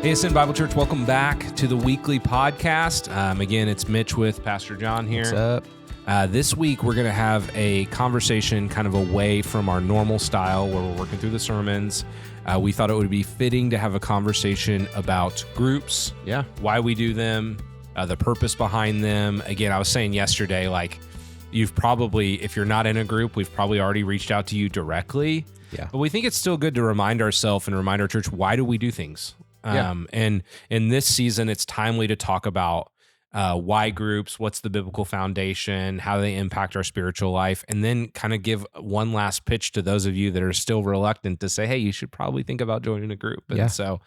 Hey, Ascend Bible Church, welcome back to the weekly podcast. Again, it's Mitch with Pastor Jon here. What's up? This week, we're going to have a conversation kind of away from our normal style where we're working through the sermons. We thought it would be fitting to have a conversation about groups, why we do them, the purpose behind them. Again, I was saying yesterday, like, you've probably, if you're not in a group, we've probably already reached out to you directly. Yeah. But we think it's still good to remind ourselves and remind our church, why do we do things? And in this season, it's timely to talk about why groups, what's the biblical foundation, how they impact our spiritual life, and then kind of give one last pitch to those of you that are still reluctant to say, hey, you should probably think about joining a group. And so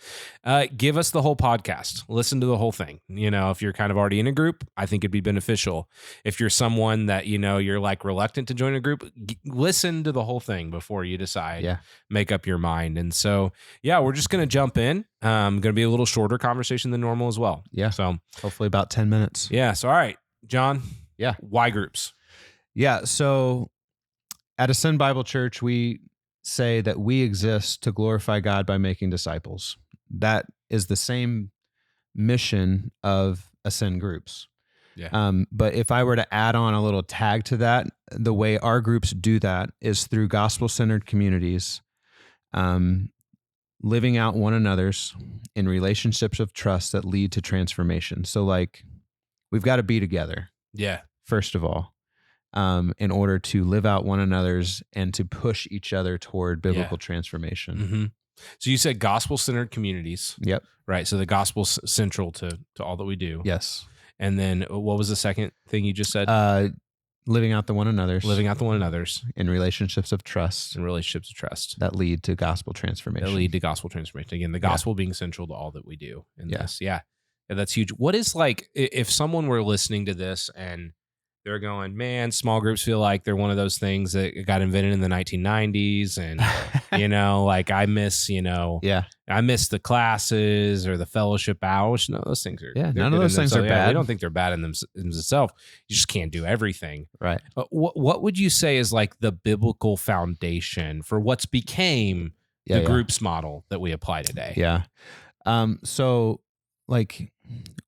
give us the whole podcast. Listen to the whole thing. You know, if you're kind of already in a group, I think it'd be beneficial. If you're someone that, you know, you're like reluctant to join a group, listen to the whole thing before you decide, make up your mind. And so, we're just going to jump in. Going to be a little shorter conversation than normal as well. Yeah. So hopefully about 10 minutes. Yeah. So, all right, Jon. Yeah. Why groups? Yeah. So at Ascend Bible Church, we say that we exist to glorify God by making disciples. That is the same mission of Ascend groups. Yeah. But if I were to add on a little tag to that, the way our groups do that is through gospel-centered communities, living out one another's in relationships of trust that lead to transformation. So like, we've got to be together. Yeah. First of all, in order to live out one another's and to push each other toward biblical transformation. Mm-hmm. So you said gospel-centered communities. Yep. Right. So the gospel's central to all that we do. Yes. And then what was the second thing you just said? Living out the one another's. Living out the one another's. In relationships of trust. In relationships of trust. That lead to gospel transformation. That lead to gospel transformation. Again, the gospel being central to all that we do in this. Yeah. That's huge. What is like, if someone were listening to this and they're going, man, small groups feel like they're one of those things that got invented in the 1990s. And, you know, like I miss, I miss the classes or the fellowship hours. No, those things are, none of those things are bad. We don't think they're bad in themselves. You just can't do everything. Right. But what would you say is like the biblical foundation for what's became the groups model that we apply today? Yeah. So like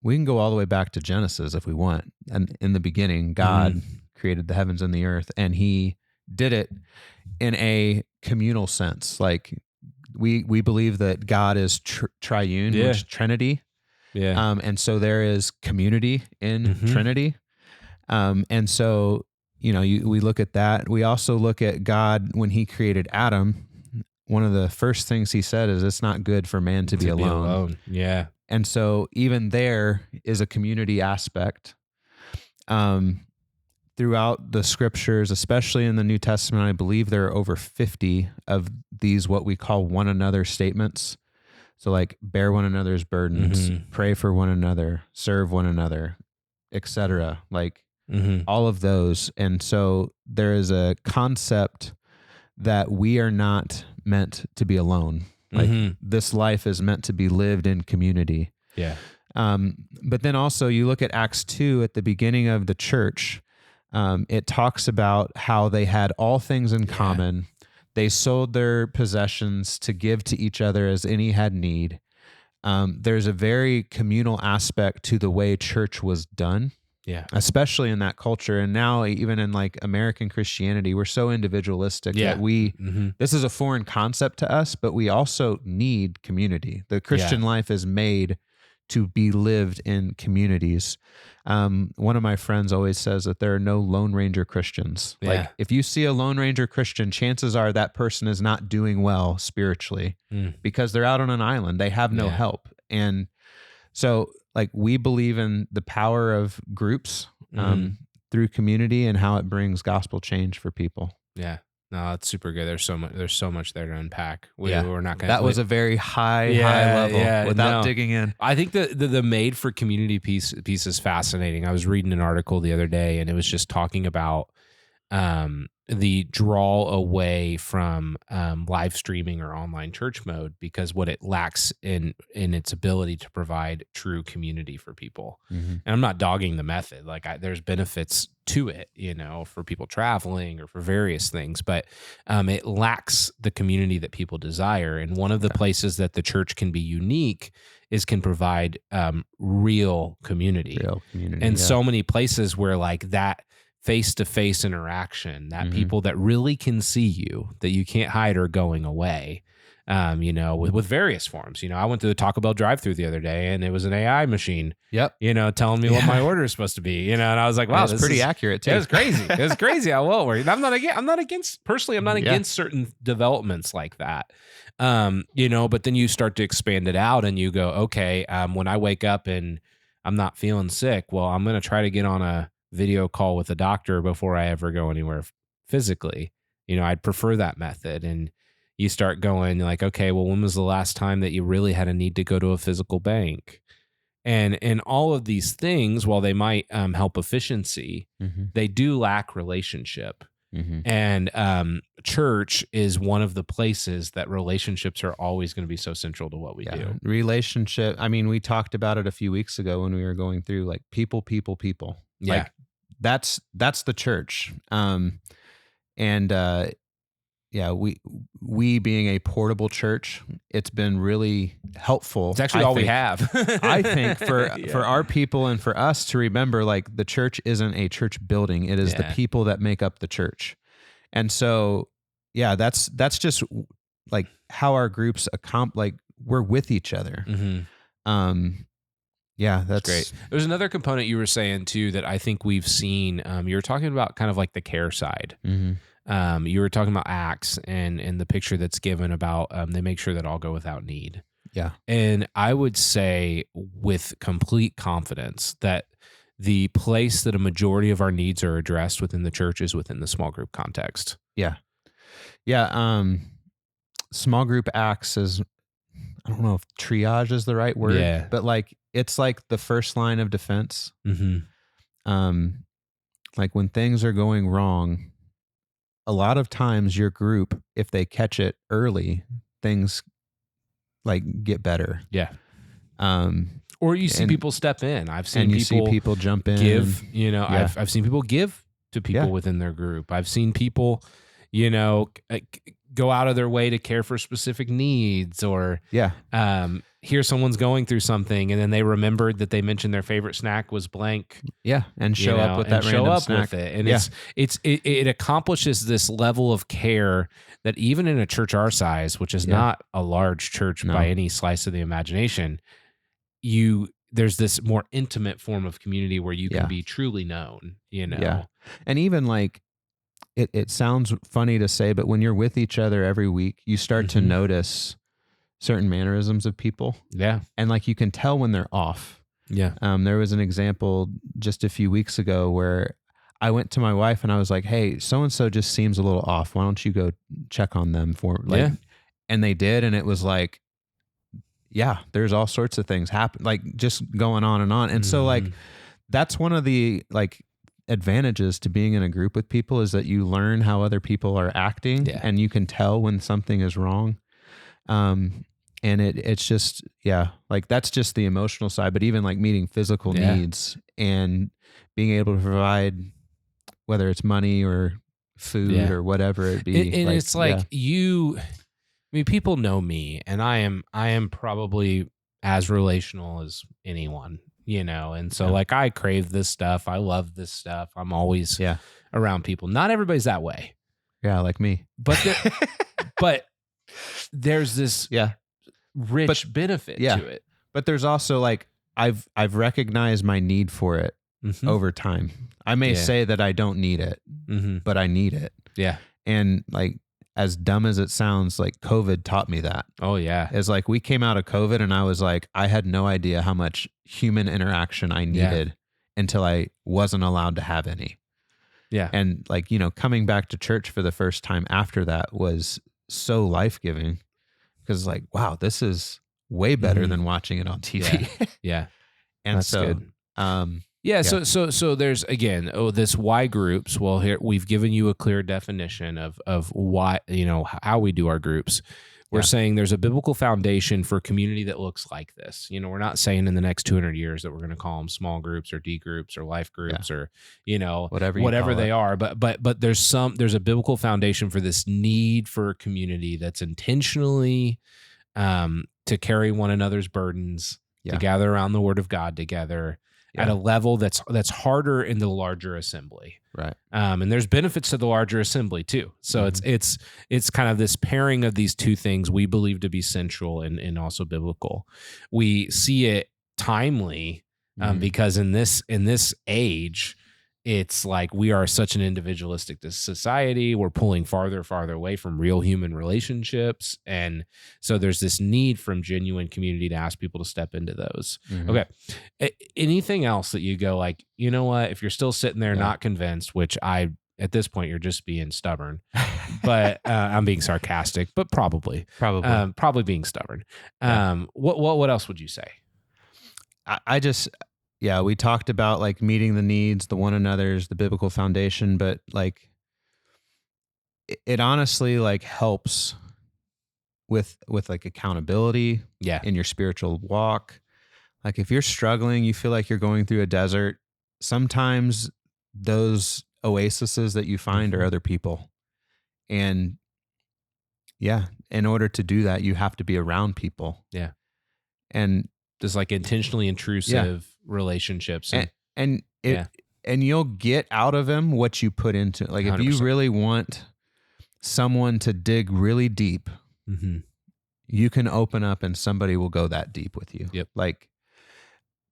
we can go all the way back to Genesis if we want. And in the beginning, God created the heavens and the earth, and he did it in a communal sense. Like we believe that God is triune, which is Trinity. Yeah. And so there is community in Trinity. And so, we look at that. We also look at God when he created Adam. One of the first things he said is it's not good for man to be alone. Yeah. And so even there is a community aspect throughout the scriptures, especially in the New Testament. I believe there are over 50 of these, what we call one another statements. So like bear one another's burdens, pray for one another, serve one another, etc. Like all of those. And so there is a concept that we are not meant to be alone. Like this life is meant to be lived in community. Yeah. But then also you look at Acts 2 at the beginning of the church, it talks about how they had all things in common. They sold their possessions to give to each other as any had need. There's a very communal aspect to the way church was done. Yeah. Especially in that culture. And now even in like American Christianity, we're so individualistic that this is a foreign concept to us, but we also need community. The Christian life is made to be lived in communities. One of my friends always says that there are no Lone Ranger Christians. Yeah. Like if you see a Lone Ranger Christian, chances are that person is not doing well spiritually because they're out on an island. They have no help. And so like we believe in the power of groups through community and how it brings gospel change for people. Yeah. No, that's super good. There's so much there to unpack. We're not going to. That was a very high level without digging in. I think the made for community piece is fascinating. I was reading an article the other day and it was just talking about the draw away from live streaming or online church mode, because what it lacks in its ability to provide true community for people. And I'm not dogging the method. Like there's benefits to it, for people traveling or for various things, but it lacks the community that people desire. And one of the places that the church can be unique is can provide real community. And so many places where like that face-to-face interaction, that people that really can see you, that you can't hide, are going away, with various forms. I went to the Taco Bell drive-thru the other day, and it was an AI machine, telling me what my order is supposed to be, and I was like, wow, that's pretty accurate too. It was crazy. It was crazy how well it worked. I'm not against certain developments like that. But then you start to expand it out and you go, okay, when I wake up and I'm not feeling sick, well, I'm going to try to get on a video call with a doctor before I ever go anywhere physically. I'd prefer that method. And you start going like, okay, well, when was the last time that you really had a need to go to a physical bank? And all of these things, while they might help efficiency, they do lack relationship. And church is one of the places that relationships are always going to be so central to what we do. Relationship. I mean, we talked about it a few weeks ago when we were going through like people. Yeah. Like that's the church. We being a portable church, it's been really helpful. It's actually we have. I think for our people and for us to remember, like the church isn't a church building. It is the people that make up the church. And so, that's just like how our groups we're with each other. That's great. There's another component you were saying too that I think we've seen. You were talking about kind of like the care side. You were talking about Acts and the picture that's given about they make sure that all go without need. Yeah. And I would say with complete confidence that the place that a majority of our needs are addressed within the church is within the small group context. Yeah. Small group acts as, I don't know if triage is the right word, but like it's like the first line of defense. Like when things are going wrong, a lot of times your group, if they catch it early, things like get better. Yeah. Or you see people step in. I've seen people jump in. Give, I've seen people give to people within their group. I've seen people, go out of their way to care for specific needs, or hear someone's going through something and then they remembered that they mentioned their favorite snack was blank. And show up with that random snack. With it. And it accomplishes this level of care that even in a church our size, which is not a large church by any slice of the imagination, there's this more intimate form of community where you can be truly known, And even like, it sounds funny to say, but when you're with each other every week, you start to notice certain mannerisms of people. Yeah. And like, you can tell when they're off. Yeah. There was an example just a few weeks ago where I went to my wife and I was like, hey, so-and-so just seems a little off. Why don't you go check on them and they did. And it was like, there's all sorts of things happen, like just going on and on. And so like, that's one of the like advantages to being in a group with people, is that you learn how other people are acting and you can tell when something is wrong. And it's just, like that's just the emotional side, but even like meeting physical needs and being able to provide, whether it's money or food or whatever it be. And it's like people know me, and I am probably as relational as anyone, and so like I crave this stuff. I love this stuff. I'm always around people. Not everybody's that way. Yeah. Like me. But but there's this rich benefit to it. But there's also like, I've recognized my need for it over time. I may say that I don't need it, but I need it. Yeah. And like, as dumb as it sounds, like COVID taught me that. Oh yeah. It's like we came out of COVID and I was like, I had no idea how much human interaction I needed until I wasn't allowed to have any. Yeah. And like, coming back to church for the first time after that was so life-giving, because like, wow, this is way better than watching it on TV. Yeah. And that's so, good. Yeah. So there's, again, this why groups. Well, here we've given you a clear definition of why, how we do our groups. We're saying there's a biblical foundation for a community that looks like this. We're not saying in the next 200 years that we're going to call them small groups or D groups or life groups or, whatever they are. But there's a biblical foundation for this need for a community that's intentionally to carry one another's burdens, to gather around the Word of God together at a level that's harder in the larger assembly. Right. And there's benefits to the larger assembly too. So it's kind of this pairing of these two things we believe to be central and also biblical. We see it timely because in this age, it's like we are such an individualistic society. We're pulling farther away from real human relationships. And so there's this need from genuine community to ask people to step into those. Okay. Anything else that you go like, you know what, if you're still sitting there not convinced, which at this point, you're just being stubborn, but I'm being sarcastic, but probably being stubborn. What else would you say? We talked about like meeting the needs, the one another's, the biblical foundation, but like it honestly like helps with like accountability in your spiritual walk. Like if you're struggling, you feel like you're going through a desert, sometimes those oases that you find are other people. And in order to do that, you have to be around people. Yeah. And just like intentionally intrusive relationships. And you'll get out of them what you put into it. Like 100%. If you really want someone to dig really deep, you can open up and somebody will go that deep with you. Yep.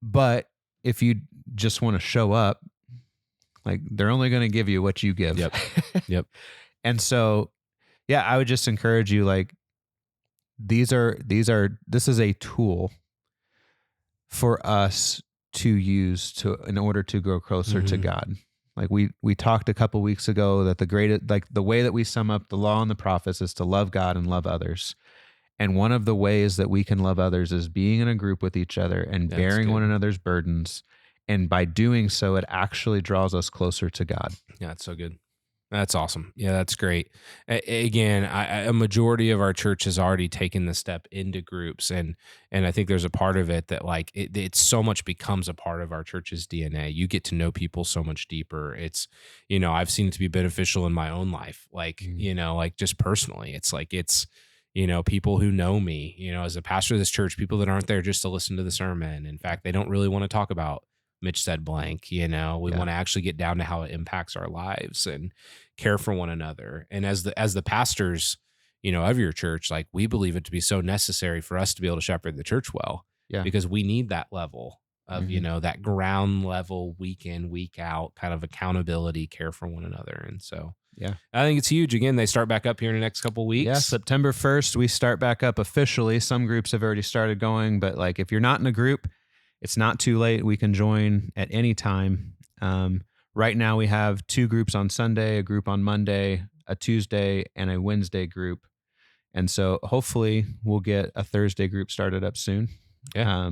But if you just want to show up, like they're only going to give you what you give. Yep. And so, I would just encourage you, like, this is a tool for us to use in order to grow closer to God. Like we talked a couple weeks ago that the way that we sum up the law and the prophets is to love God and love others. And one of the ways that we can love others is being in a group with each other and bearing one another's burdens. And by doing so, it actually draws us closer to God. Yeah, it's so good. That's awesome. Yeah, that's great. Again, a majority of our church has already taken the step into groups, and I think there's a part of it that like it so much becomes a part of our church's DNA. You get to know people so much deeper. It's I've seen it to be beneficial in my own life, like like just personally. It's like people who know me, as a pastor of this church, people that aren't there just to listen to the sermon. In fact, they don't really want to talk about Mitch said blank, we want to actually get down to how it impacts our lives and care for one another. And as the pastors, of your church, like we believe it to be so necessary for us to be able to shepherd the church well, because we need that level of, that ground level, week in, week out kind of accountability, care for one another. And so, I think it's huge. Again, they start back up here in the next couple of weeks. Yeah, September 1st, we start back up officially. Some groups have already started going, but like if you're not in a group, it's not too late. We can join at any time. Right now we have 2 groups on Sunday, a group on Monday, a Tuesday, and a Wednesday group. And so hopefully we'll get a Thursday group started up soon. Yeah.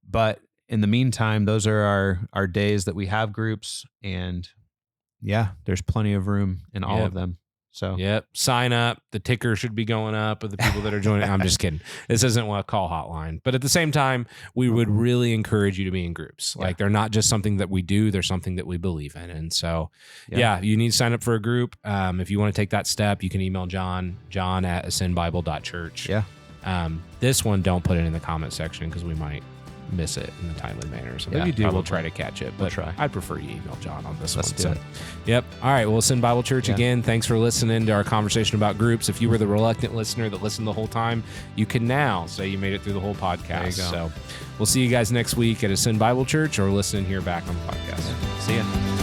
But in the meantime, those are our days that we have groups, and there's plenty of room in all of them. So sign up. The ticker should be going up of the people that are joining. I'm just kidding. This isn't a call hotline, but at the same time, we would really encourage you to be in groups. Like they're not just something that we do; they're something that we believe in. And so, you need to sign up for a group. If you want to take that step, you can email John at ascendbible.church. This one, don't put it in the comment section because we might miss it in a timely manner. So maybe we'll try to catch it, but I'd prefer you email John on this one. Let's do it. Yep. All right. Well, Ascend Bible Church again. Thanks for listening to our conversation about groups. If you were the reluctant listener that listened the whole time, you can now say you made it through the whole podcast. There you go. So we'll see you guys next week at Ascend Bible Church, or listen here back on the podcast. See ya.